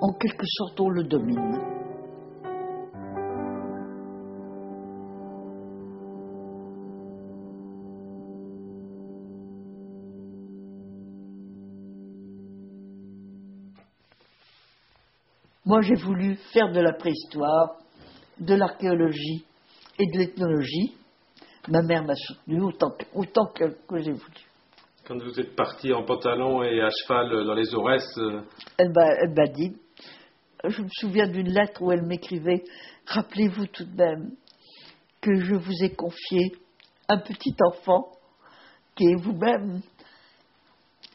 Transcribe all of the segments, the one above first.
en quelque sorte, on le domine. Moi, j'ai voulu faire de la préhistoire, de l'archéologie et de l'ethnologie. Ma mère m'a soutenue autant que j'ai voulu. Quand vous êtes parti en pantalon et à cheval dans les Aurès... Elle m'a dit, je me souviens d'une lettre où elle m'écrivait « Rappelez-vous tout de même que je vous ai confié un petit enfant qui est vous-même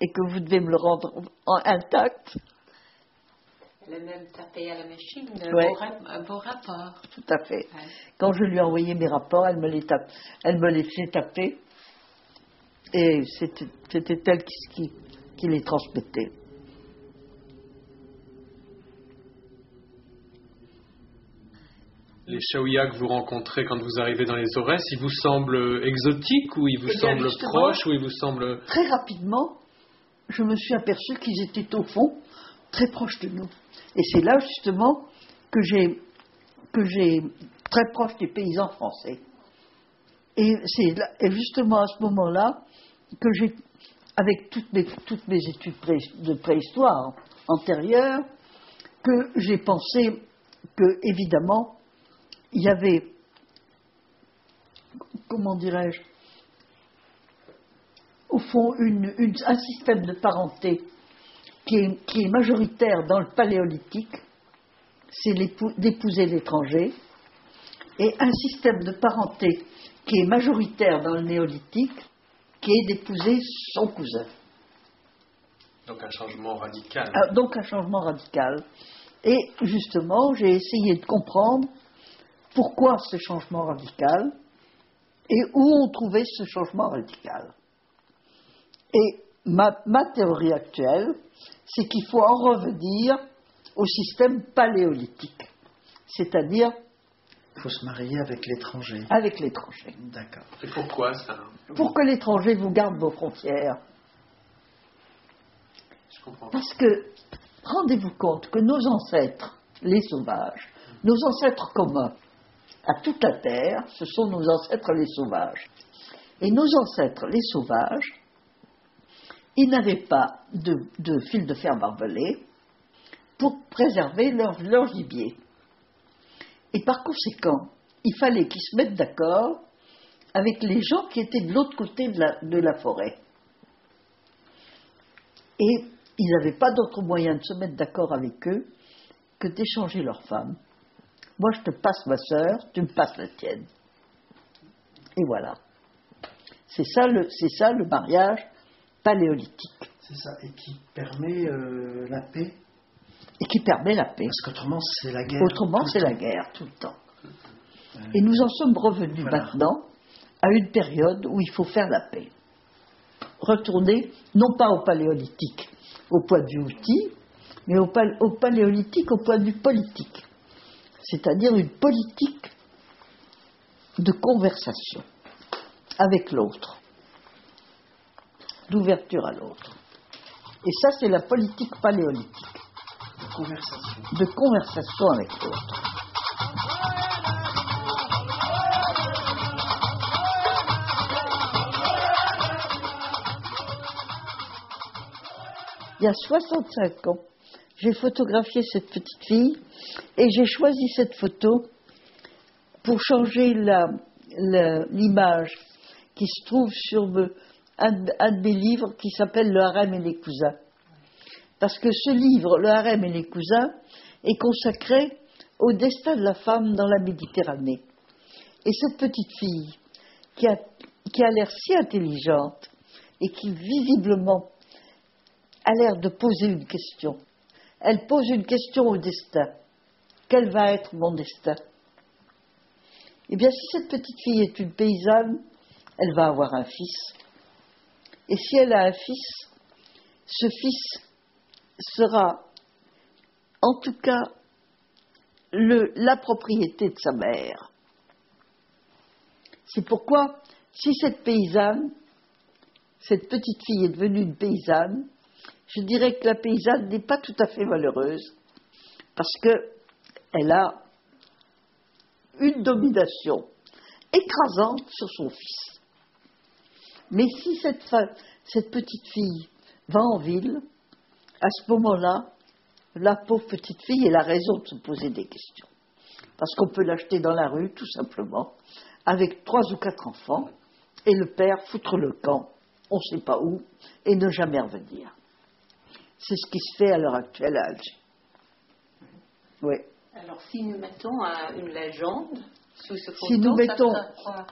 et que vous devez me le rendre intact. » Elle a même tapé à la machine vos rapports. Tout à fait. Ouais. Quand je lui ai envoyé mes rapports, elle me les fait taper. Et c'était elle qui les transmettait. Les Chaouïas que vous rencontrez quand vous arrivez dans les Aurès, ils vous semblent exotiques ou ils vous semblent proches ou ils vous semblent... Très rapidement, je me suis aperçue qu'ils étaient au fond très proches de nous. Et c'est là justement que j'ai très proche des paysans français. Et c'est justement à ce moment-là que j'ai, avec toutes mes études de préhistoire antérieures, que j'ai pensé que, évidemment, il y avait, comment dirais-je, au fond, un système de parenté qui est majoritaire dans le paléolithique, c'est d'épouser l'étranger, et un système de parenté qui est majoritaire dans le néolithique, qui est d'épouser son cousin. Donc un changement radical. Donc un changement radical. Et justement, j'ai essayé de comprendre pourquoi ce changement radical et où on trouvait ce changement radical. Et ma théorie actuelle, c'est qu'il faut en revenir au système paléolithique. C'est-à-dire... Il faut se marier avec l'étranger. Avec l'étranger. D'accord. Et pourquoi ça? Pour que l'étranger vous garde vos frontières. Je comprends. Parce que, rendez-vous compte que nos ancêtres, les sauvages, nos ancêtres communs à toute la terre, ce sont nos ancêtres les sauvages. Et nos ancêtres les sauvages, ils n'avaient pas de fil de fer barbelé pour préserver leur gibier. Et par conséquent, il fallait qu'ils se mettent d'accord avec les gens qui étaient de l'autre côté de la forêt. Et ils n'avaient pas d'autre moyen de se mettre d'accord avec eux que d'échanger leurs femmes. Moi, je te passe ma sœur, tu me passes la tienne. Et voilà. C'est ça le mariage paléolithique. C'est ça, et qui permet la paix. Et qui permet la paix. Parce qu'autrement, c'est la guerre. Autrement, c'est la guerre, tout le temps. Et nous en sommes revenus maintenant à une période où il faut faire la paix. Retourner, non pas au paléolithique, au point de vue outil, mais au paléolithique, au point de vue politique. C'est-à-dire une politique de conversation avec l'autre, d'ouverture à l'autre. Et ça, c'est la politique paléolithique. De conversation avec l'autre. Il y a 65 ans, j'ai photographié cette petite fille et j'ai choisi cette photo pour changer l'image qui se trouve sur un de mes livres qui s'appelle Le harem et les cousins. Parce que ce livre, Le harem et les cousins, est consacré au destin de la femme dans la Méditerranée. Et cette petite fille, qui a l'air si intelligente et qui visiblement a l'air de poser une question, elle pose une question au destin. Quel va être mon destin? Eh bien, si cette petite fille est une paysanne, elle va avoir un fils. Et si elle a un fils, ce fils sera, en tout cas, la propriété de sa mère. C'est pourquoi, si cette paysanne, cette petite fille est devenue une paysanne, je dirais que la paysanne n'est pas tout à fait malheureuse, parce qu'elle a une domination écrasante sur son fils. Mais si cette petite fille va en ville, à ce moment-là, la pauvre petite fille, elle a raison de se poser des questions. Parce qu'on peut l'acheter dans la rue, tout simplement, avec 3 ou 4 enfants, et le père foutre le camp, on ne sait pas où, et ne jamais revenir. C'est ce qui se fait à l'heure actuelle à Alger. Oui. Alors, si nous mettons une légende sous ce photo, si nous mettons ça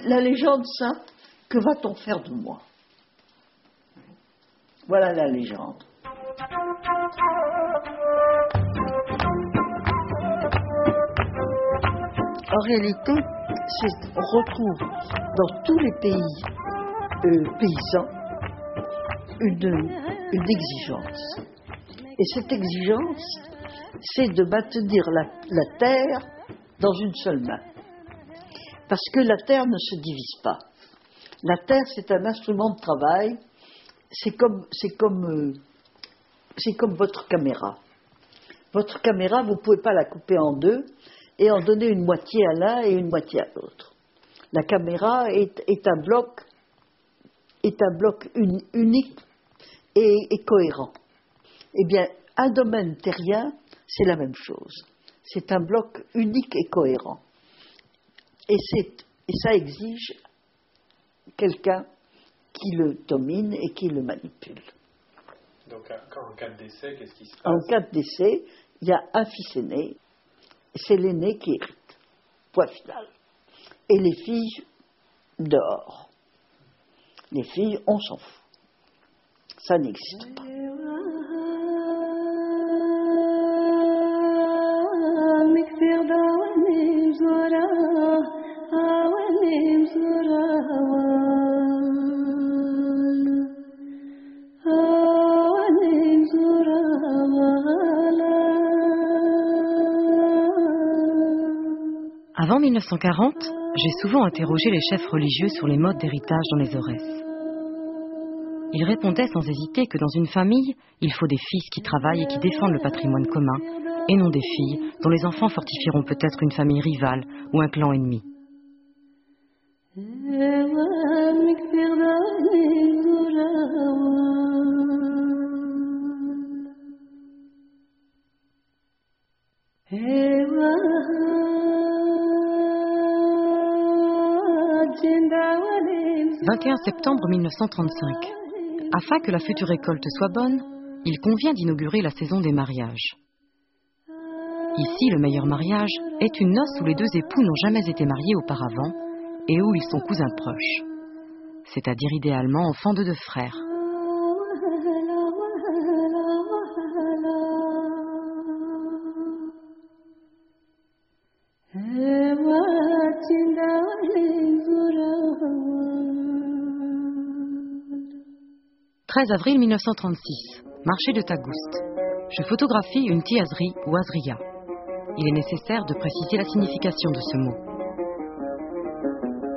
la légende simple, que va-t-on faire de moi? Voilà la légende. En réalité, on retrouve dans tous les pays paysans une exigence. Et cette exigence, c'est de maintenir la terre dans une seule main. Parce que la terre ne se divise pas. La terre, c'est un instrument de travail. C'est comme votre caméra. Votre caméra, vous ne pouvez pas la couper en deux et en donner une moitié à l'un et une moitié à l'autre. La caméra est un bloc unique et cohérent. Eh bien, un domaine terrien, c'est la même chose. C'est un bloc unique et cohérent. Et ça exige quelqu'un qui le domine et qui le manipule. Donc, en cas de décès, qu'est-ce qui se passe? En cas de décès, il y a un fils aîné, c'est l'aîné qui hérite. Point final. Et les filles, dehors. Les filles, on s'en fout. Ça n'existe pas. Avant 1940, j'ai souvent interrogé les chefs religieux sur les modes d'héritage dans les Aurès. Ils répondaient sans hésiter que dans une famille, il faut des fils qui travaillent et qui défendent le patrimoine commun, et non des filles dont les enfants fortifieront peut-être une famille rivale ou un clan ennemi. « 21 septembre 1935. Afin que la future récolte soit bonne, il convient d'inaugurer la saison des mariages. Ici, le meilleur mariage est une noce où les deux époux n'ont jamais été mariés auparavant et où ils sont cousins proches, c'est-à-dire idéalement enfants de 2 frères. « 13 avril 1936, marché de Tagoust. Je photographie une tiazerie ou azria. Il est nécessaire de préciser la signification de ce mot. »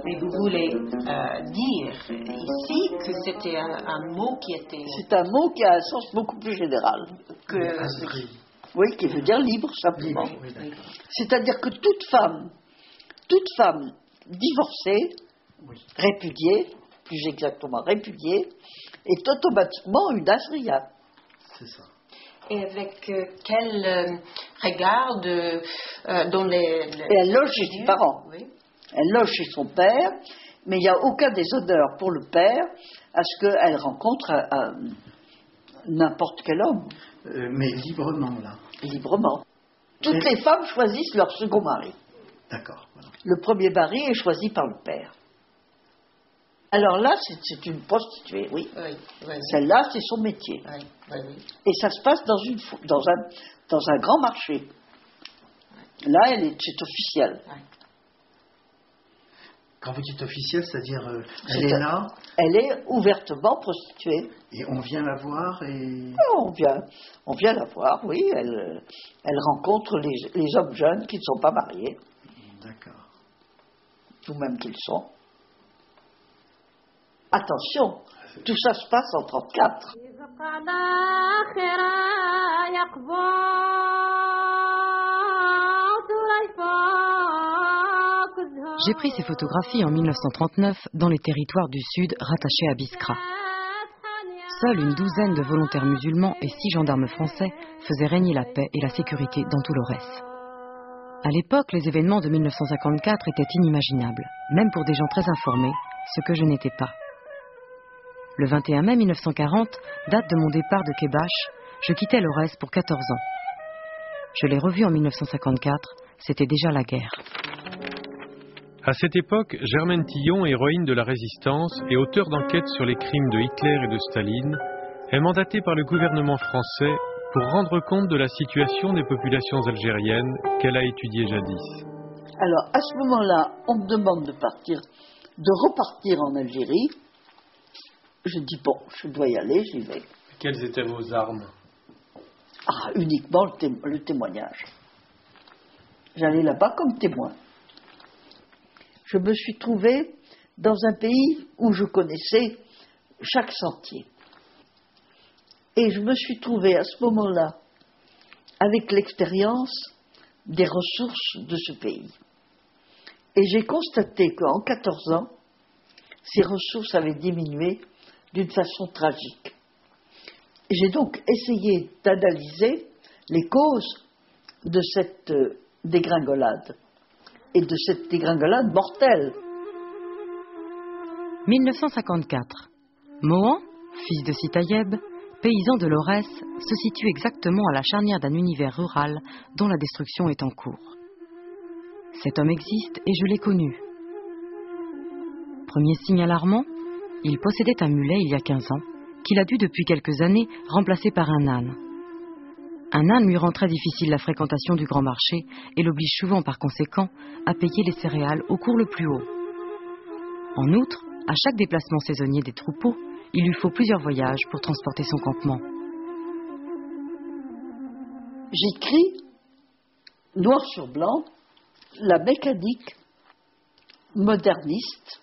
Mais vous voulez dire ici que c'était un mot qui était... C'est un mot qui a un sens beaucoup plus général. Oui, qui veut dire libre, simplement. Libre, oui, c'est-à-dire que toute femme divorcée, oui, répudiée, plus exactement répudiée, est automatiquement une azria. c'est ça. Et avec quel regard dans les... Et elle loge chez ses parents. Oui. Elle loge chez son père, mais il n'y a aucun déshonneur pour le père à ce qu'elle rencontre n'importe quel homme. Mais librement, là. Librement. Toutes les femmes choisissent leur second mari. D'accord. Voilà. Le premier mari est choisi par le père. Alors là, c'est une prostituée, oui. Oui. Celle-là, c'est son métier. Oui. Et ça se passe dans un grand marché. Là, c'est officiel. Oui. Quand vous dites officiel, c'est-à-dire elle est là Elle est ouvertement prostituée. et on vient la voir et... On vient la voir, oui. Elle rencontre les hommes jeunes qui ne sont pas mariés. D'accord. Ou même qu'ils sont. Attention, tout ça se passe en 1934. J'ai pris ces photographies en 1939 dans les territoires du Sud rattachés à Biskra. Seule une douzaine de volontaires musulmans et 6 gendarmes français faisaient régner la paix et la sécurité dans tout l'Aurès. À l'époque, les événements de 1954 étaient inimaginables, même pour des gens très informés, ce que je n'étais pas. Le 21 mai 1940, date de mon départ de Kebash, je quittais l'Aurès pour 14 ans. Je l'ai revu en 1954, c'était déjà la guerre. À cette époque, Germaine Tillon, héroïne de la résistance et auteure d'enquêtes sur les crimes de Hitler et de Staline, est mandatée par le gouvernement français pour rendre compte de la situation des populations algériennes qu'elle a étudiées jadis. Alors, à ce moment-là, on me demande de repartir en Algérie. Je dis, bon, je dois y aller, j'y vais. Quelles étaient vos armes? Uniquement le témoignage. J'allais là-bas comme témoin. Je me suis trouvée dans un pays où je connaissais chaque sentier. Et je me suis trouvée à ce moment-là avec l'expérience des ressources de ce pays. Et j'ai constaté qu'en 14 ans, ces ressources avaient diminué d'une façon tragique. J'ai donc essayé d'analyser les causes de cette dégringolade. Et de cette dégringolade mortelle. 1954. Mohan, fils de Sitayeb, paysan de l'Aurès, se situe exactement à la charnière d'un univers rural dont la destruction est en cours. Cet homme existe et je l'ai connu. Premier signe alarmant, il possédait un mulet il y a 15 ans, qu'il a dû depuis quelques années remplacer par un âne. Un âne lui rend très difficile la fréquentation du grand marché et l'oblige souvent par conséquent à payer les céréales au cours le plus haut. En outre, à chaque déplacement saisonnier des troupeaux, il lui faut plusieurs voyages pour transporter son campement. J'écris, noir sur blanc, la mécanique moderniste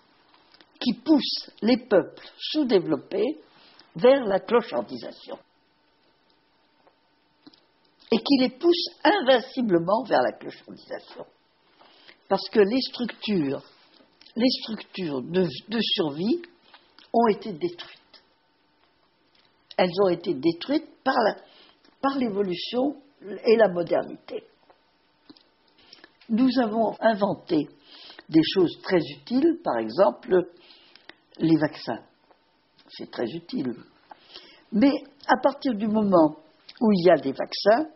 qui pousse les peuples sous-développés vers la clochardisation. Et qui les pousse invinciblement vers la clochardisation. Parce que les structures de survie ont été détruites. Elles ont été détruites par l'évolution et la modernité. Nous avons inventé des choses très utiles, par exemple les vaccins. C'est très utile. Mais à partir du moment où il y a des vaccins,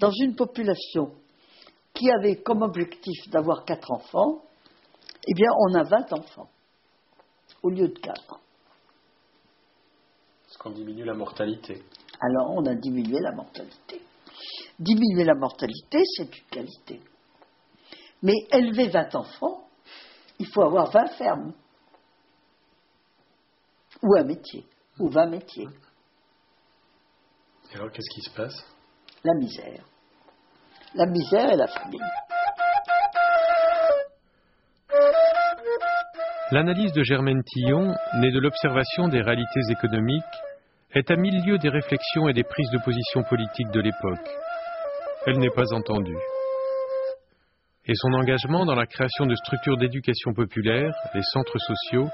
dans une population qui avait comme objectif d'avoir 4 enfants, eh bien, on a 20 enfants, au lieu de 4. Parce qu'on diminue la mortalité. Alors, on a diminué la mortalité. Diminuer la mortalité, c'est une qualité. Mais élever 20 enfants, il faut avoir 20 fermes. Ou un métier, ou 20 métiers. Et alors, qu'est-ce qui se passe? La misère. La misère et la famine. L'analyse de Germaine Tillon, née de l'observation des réalités économiques, est à milieu des réflexions et des prises de position politiques de l'époque. Elle n'est pas entendue. Et son engagement dans la création de structures d'éducation populaire, les centres sociaux,